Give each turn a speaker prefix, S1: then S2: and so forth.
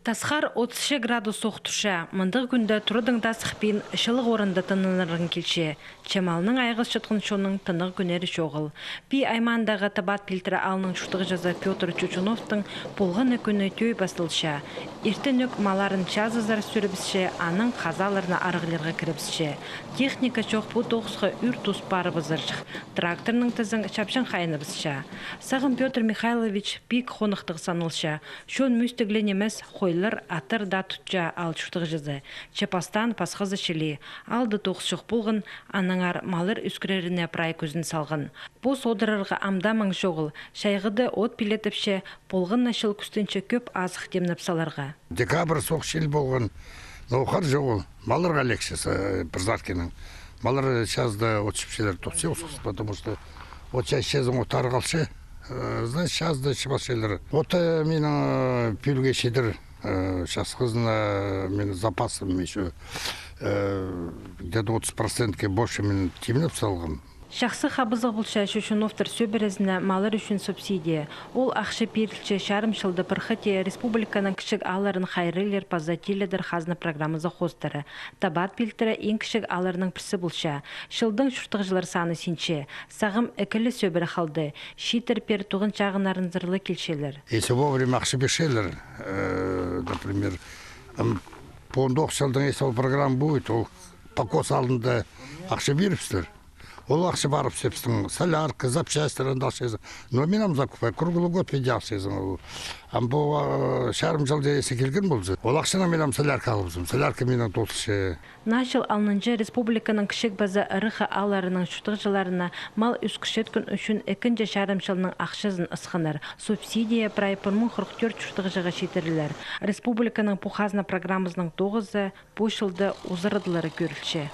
S1: Тасқар 30 градус соқтырша, мұндық күнді тұрудың тасықпен шылық орында тынынырын келше. Чемалының айғыз шытқын шоның тынық күнері шоғыл. Би аймандағы табат пилтірі алының шұқтығы жаза Петр Чучуновтың болғаны күні төй басылша. Ертенік маларын чазызар сүрібісше, аның қазаларына арғыларға кіріпсше. Техника чоқ бұ тоғысқа үр тұс бары бұзыршық. Тракторның тізің шапшын қайыныбысша. Сағын Петр Михайлович бик қонықтық санылша. Шон мүстігленемес қойлар атыр да тұтча ал шұқтығы жазы. Чепастан пасқызы шілі. Алды тоғысшық болғын, аныңар малыр үскіреріне прай көзін салғын. Бұл содырырға амдамың жоғыл. Шайғыды от пилетіпше, болғын нашыл күстінші көп азық демніп саларға.
S2: Декабрь соқ шел болған, науқар жоғыл. Малырға лексесі Бірзаркенің. Малыр шазды от шіпшелер топсе осыз, потому что от шазың отар қалшы. Знаешь, шазды шипашелер. От менің пүлге шедір. Сейчас қызына мен запасым еще где-то 30% больше мен темініп салғым.
S1: Шақсы қабызық бұлша Шушуновтар сөбірізіне малыр үшін субсидия. Ол ақшы перілче шарым шылды бірхіте республиканың кішік аларын қайрылер пазатиледір қазны программызы қостыры. Табат пилтірі ең кішік аларының пірсі бұлша. Шылдың шұртық жылар саны сенче. Сағым әкілі сөбірі қалды. Шитер пер туғын чағынарын зырлы келшелер.
S2: Если вовремя ақшы бешелер, например, по 10 жылдың если ол программа будет, ол покос алдында ақшы беріпсілер. Ол ақшы барып сепсің, солярка, запчастьтерін дақшайсың. Но мен ам закупай, круглый год ведяқшайсың. Ам бұл шарым жылда есі келген болсы. Ол ақшына мен ам солярка алыпсың. Солярка менің толтышы.
S1: Нашыл алынынжы республиканың кішік базы ұрықы аларының шұқтық жыларына мал үскішет күн үшін екінші шарым жылының ақшызын ысқыныр. Субсидия прай 44 шұқтық жылға шетірілер. Республиканың бұқазына программызының 9-ы бұл жылды ұзырыдылары көрілші.